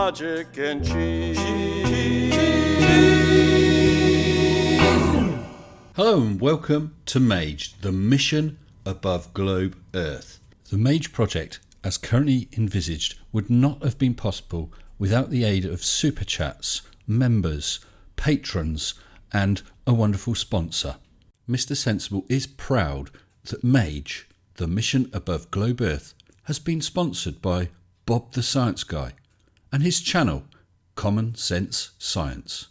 logic and cheese. Hello and welcome to Mage, the mission above globe Earth. The Mage project, as currently envisaged, would not have been possible without the aid of super chats, members, patrons and a wonderful sponsor. Mr. Sensible is proud that Mage, the mission above globe Earth, has been sponsored by Bob the Science Guy and his channel, Common Sense Science.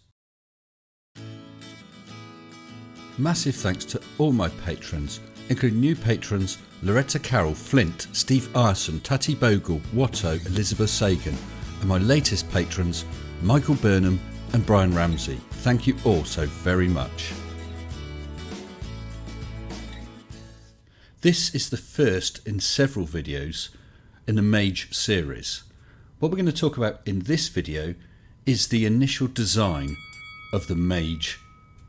Massive thanks to all my patrons, including new patrons Loretta Carroll, Flint, Steve Arson, Tati Bogle, Watto, Elizabeth Sagan, and my latest patrons Michael Burnham and Brian Ramsey. Thank you all so very much. This is the first in several videos in the Mage series. What we're going to talk about in this video is the initial design of the Mage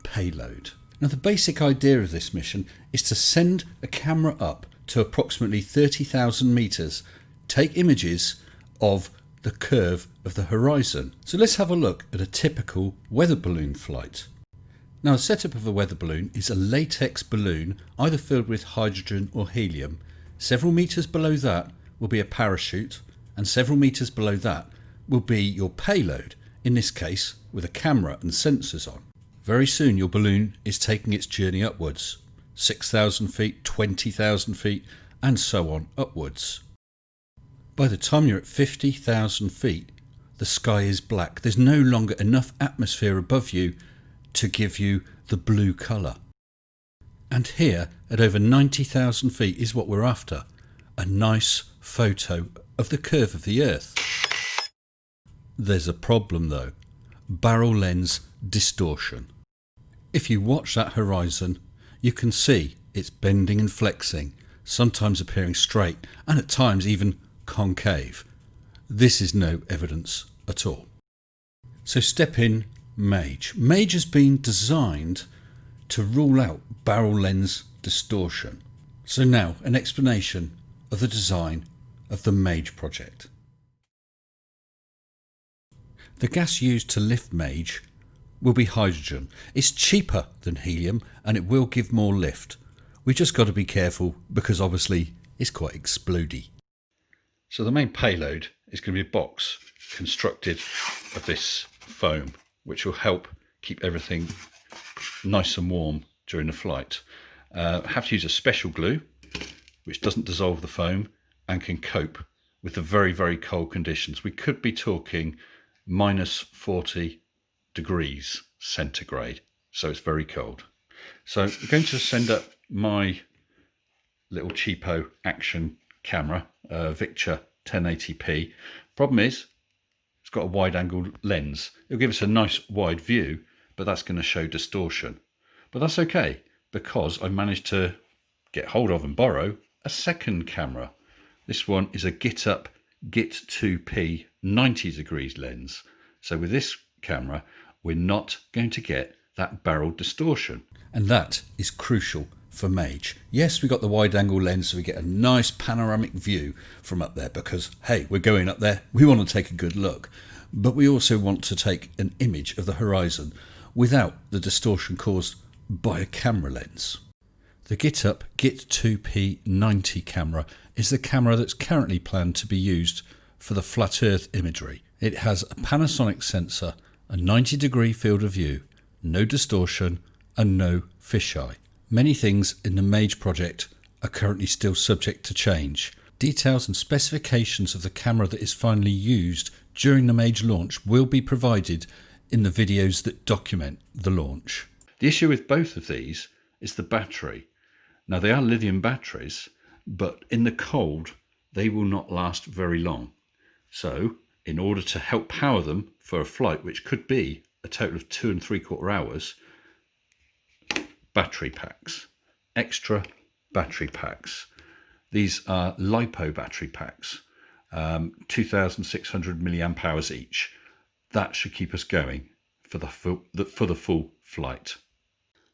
payload. Now, the basic idea of this mission is to send a camera up to approximately 30,000 meters, take images of the curve of the horizon. So let's have a look at a typical weather balloon flight. Now, the setup of a weather balloon is a latex balloon either filled with hydrogen or helium. Several meters below that will be a parachute, and several meters below that will be your payload, in this case with a camera and sensors on. Very soon your balloon is taking its journey upwards, 6,000 feet, 20,000 feet and so on upwards. By the time you're at 50,000 feet, the sky is black. There's no longer enough atmosphere above you to give you the blue colour. And here at over 90,000 feet is what we're after, a nice photo of the curve of the Earth. There's a problem though, barrel lens distortion. If you watch that horizon, you can see it's bending and flexing, sometimes appearing straight and at times even concave. This is no evidence at all. So step in Mage. Mage has been designed to rule out barrel lens distortion. So now an explanation of the design of the Mage project. The gas used to lift Mage will be hydrogen. It's cheaper than helium and it will give more lift. We've just got to be careful because obviously it's quite explodey. So the main payload is going to be a box constructed of this foam, which will help keep everything nice and warm during the flight. Have to use a special glue which doesn't dissolve the foam and can cope with the very, very cold conditions. We could be talking minus 40 degrees centigrade, so it's very cold. So I'm going to send up my little cheapo action camera, Victor 1080p. Problem is, it's got a wide angle lens. It'll give us a nice wide view, but that's going to show distortion. But that's okay, because I managed to get hold of and borrow a second camera. This one is a GitUp GIT2P 90 degrees lens. So with this camera, we're not going to get that barrel distortion. And that is crucial for Mage. Yes, we got the wide angle lens so we get a nice panoramic view from up there because, hey, we're going up there, we want to take a good look. But we also want to take an image of the horizon without the distortion caused by a camera lens. The GitUp GIT2P 90 camera is the camera that's currently planned to be used for the flat Earth imagery. It has a Panasonic sensor, a 90-degree field of view, no distortion and no fisheye. Many things in the Mage project are currently still subject to change. Details and specifications of the camera that is finally used during the Mage launch will be provided in the videos that document the launch. The issue with both of these is the battery. Now they are lithium batteries, but in the cold they will not last very long. So in order to help power them for a flight, which could be a total of 2 3/4 hours, battery packs, extra battery packs. These are LiPo battery packs, 2,600 milliamp hours each. That should keep us going for the full flight.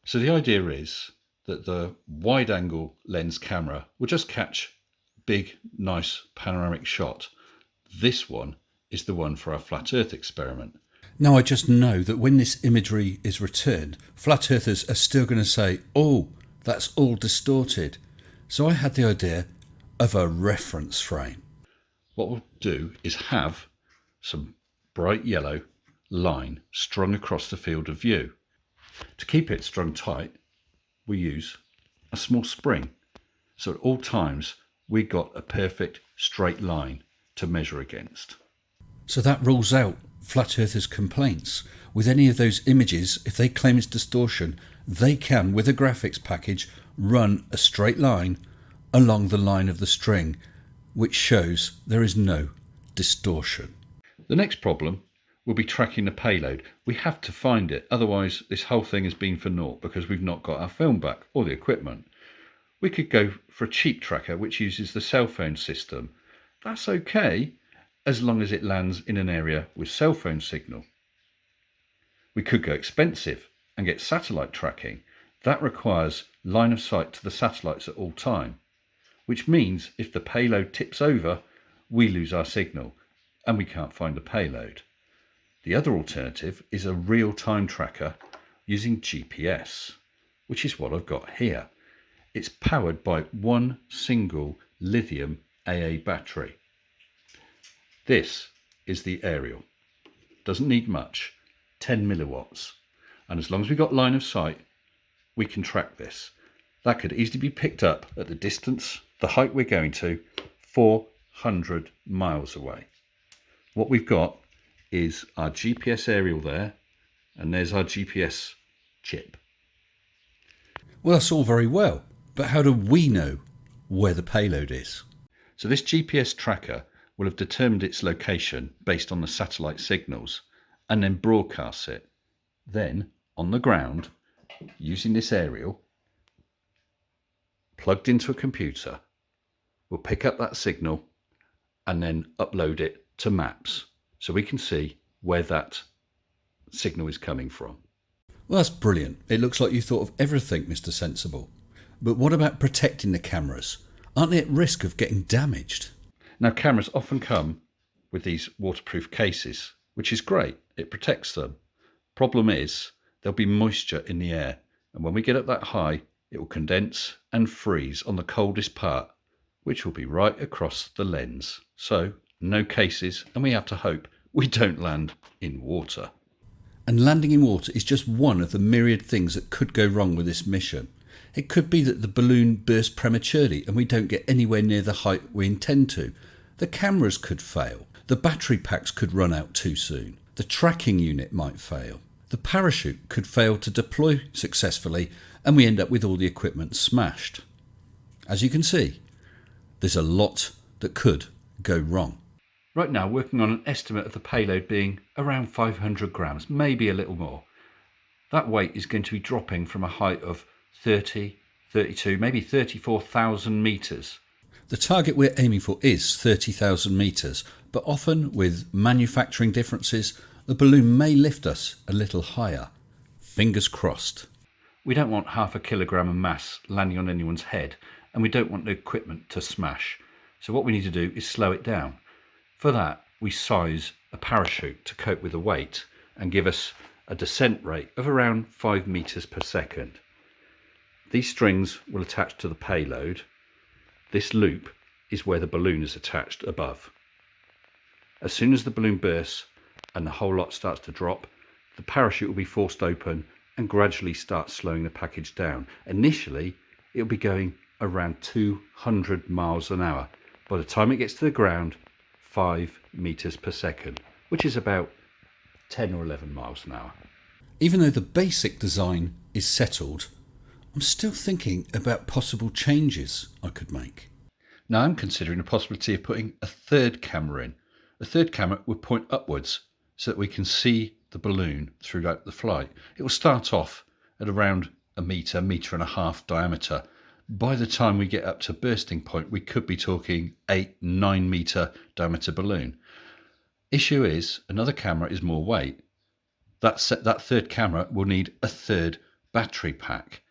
So the idea is that the wide angle lens camera will just catch big, nice panoramic shot. This one is the one for our flat Earth experiment. Now I just know that when this imagery is returned, flat earthers are still going to say, oh, that's all distorted. So I had the idea of a reference frame. What we'll do is have some bright yellow line strung across the field of view. To keep it strung tight, we use a small spring. So at all times, we got a perfect straight line to measure against. So that rules out flat earthers' complaints. With any of those images, if they claim it's distortion, they can, with a graphics package, run a straight line along the line of the string, which shows there is no distortion. The next problem will be tracking the payload. We have to find it, otherwise this whole thing has been for naught because we've not got our film back or the equipment. We could go for a cheap tracker which uses the cell phone system. That's okay, as long as it lands in an area with cell phone signal. We could go expensive and get satellite tracking. That requires line of sight to the satellites at all time, which means if the payload tips over, we lose our signal and we can't find the payload. The other alternative is a real-time tracker using GPS, which is what I've got here. It's powered by one single lithium AA battery. This is the aerial. Doesn't need much, 10 milliwatts. And as long as we've got line of sight, we can track this. That could easily be picked up at the distance, the height we're going to, 400 miles away. What we've got is our GPS aerial there, and there's our GPS chip. Well, that's all very well, but how do we know where the payload is? So this GPS tracker will have determined its location based on the satellite signals and then broadcasts it. Then, on the ground, using this aerial, plugged into a computer, we'll pick up that signal and then upload it to maps so we can see where that signal is coming from. Well, that's brilliant. It looks like you thought of everything, Mr. Sensible. But what about protecting the cameras? Aren't they at risk of getting damaged? Now, cameras often come with these waterproof cases, which is great. It protects them. Problem is, there'll be moisture in the air, and when we get up that high, it will condense and freeze on the coldest part, which will be right across the lens. So, no cases, and we have to hope we don't land in water. And landing in water is just one of the myriad things that could go wrong with this mission. It could be that the balloon bursts prematurely and we don't get anywhere near the height we intend to. The cameras could fail. The battery packs could run out too soon. The tracking unit might fail. The parachute could fail to deploy successfully and we end up with all the equipment smashed. As you can see, there's a lot that could go wrong. Right now, working on an estimate of the payload being around 500 grams, maybe a little more. That weight is going to be dropping from a height of 30, 32, maybe 34,000 metres. The target we're aiming for is 30,000 metres, but often with manufacturing differences, the balloon may lift us a little higher. Fingers crossed. We don't want half a kilogram of mass landing on anyone's head, and we don't want the equipment to smash. So what we need to do is slow it down. For that, we size a parachute to cope with the weight and give us a descent rate of around 5 meters per second. These strings will attach to the payload. This loop is where the balloon is attached above. As soon as the balloon bursts and the whole lot starts to drop, the parachute will be forced open and gradually start slowing the package down. Initially, it will be going around 200 miles an hour. By the time it gets to the ground, 5 meters per second, which is about 10 or 11 miles an hour. Even though the basic design is settled, I'm still thinking about possible changes I could make. Now I'm considering the possibility of putting a third camera in. A third camera would point upwards so that we can see the balloon throughout the flight. It will start off at around a metre and a half diameter. By the time we get up to bursting point, we could be talking 8-9 metre diameter balloon. Issue is, another camera is more weight. That third camera will need a third battery pack.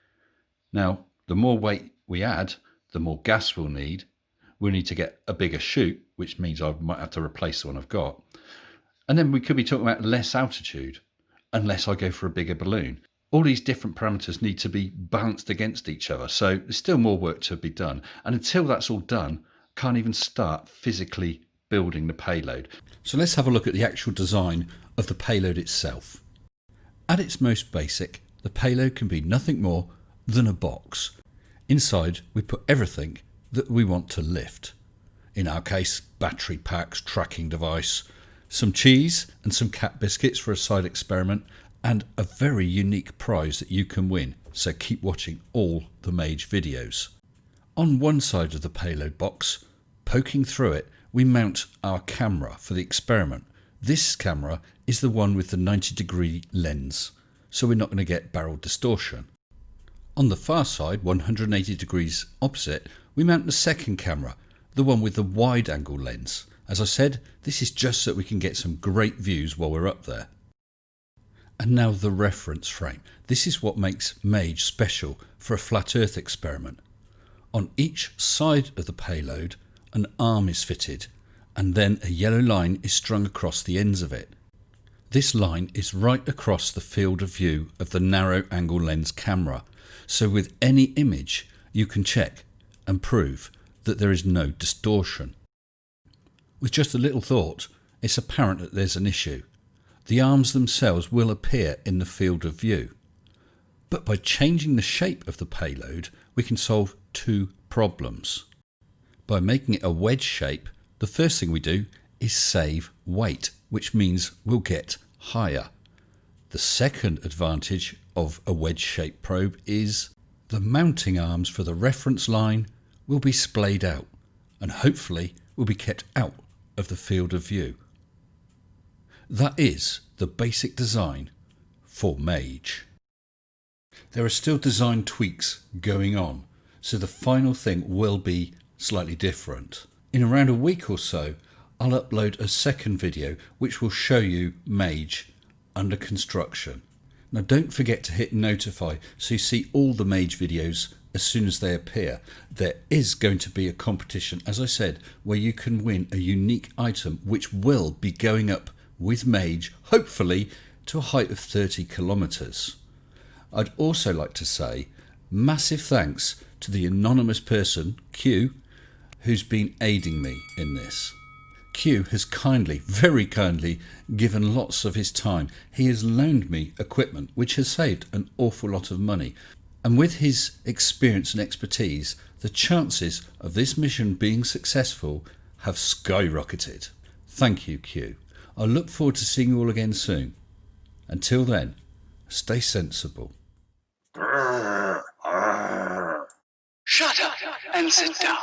Now, the more weight we add, the more gas we'll need, we'll need to get a bigger chute, which means I might have to replace the one I've got. And then we could be talking about less altitude unless I go for a bigger balloon. All these different parameters need to be balanced against each other. So there's still more work to be done. And until that's all done, can't even start physically building the payload. So let's have a look at the actual design of the payload itself. At its most basic, the payload can be nothing more than a box. Inside, we put everything that we want to lift. In our case, battery packs, tracking device, some cheese and some cat biscuits for a side experiment, and a very unique prize that you can win, so keep watching all the Mage videos. On one side of the payload box, poking through it, we mount our camera for the experiment. This camera is the one with the 90-degree lens, so we're not going to get barrel distortion. On the far side, 180 degrees opposite, we mount the second camera, the one with the wide-angle lens. As I said, this is just so that we can get some great views while we're up there. And now the reference frame. This is what makes Mage special for a flat Earth experiment. On each side of the payload, an arm is fitted, and then a yellow line is strung across the ends of it. This line is right across the field of view of the narrow angle lens camera, so with any image you can check and prove that there is no distortion. With just a little thought, it's apparent that there's an issue. The arms themselves will appear in the field of view. But by changing the shape of the payload, we can solve two problems. By making it a wedge shape, the first thing we do is save weight, which means we'll get higher. The second advantage of a wedge-shaped probe is the mounting arms for the reference line will be splayed out and hopefully will be kept out of the field of view. That is the basic design for Mage. There are still design tweaks going on, so the final thing will be slightly different. In around a week or so, I'll upload a second video which will show you Mage under construction. Now don't forget to hit notify so you see all the Mage videos as soon as they appear. There is going to be a competition, as I said, where you can win a unique item which will be going up with Mage, hopefully to a height of 30 kilometers. I'd also like to say massive thanks to the anonymous person, Q, who's been aiding me in this. Q has kindly, very kindly, given lots of his time. He has loaned me equipment which has saved an awful lot of money. And with his experience and expertise, the chances of this mission being successful have skyrocketed. Thank you, Q. I look forward to seeing you all again soon. Until then, stay sensible. Shut up and sit down.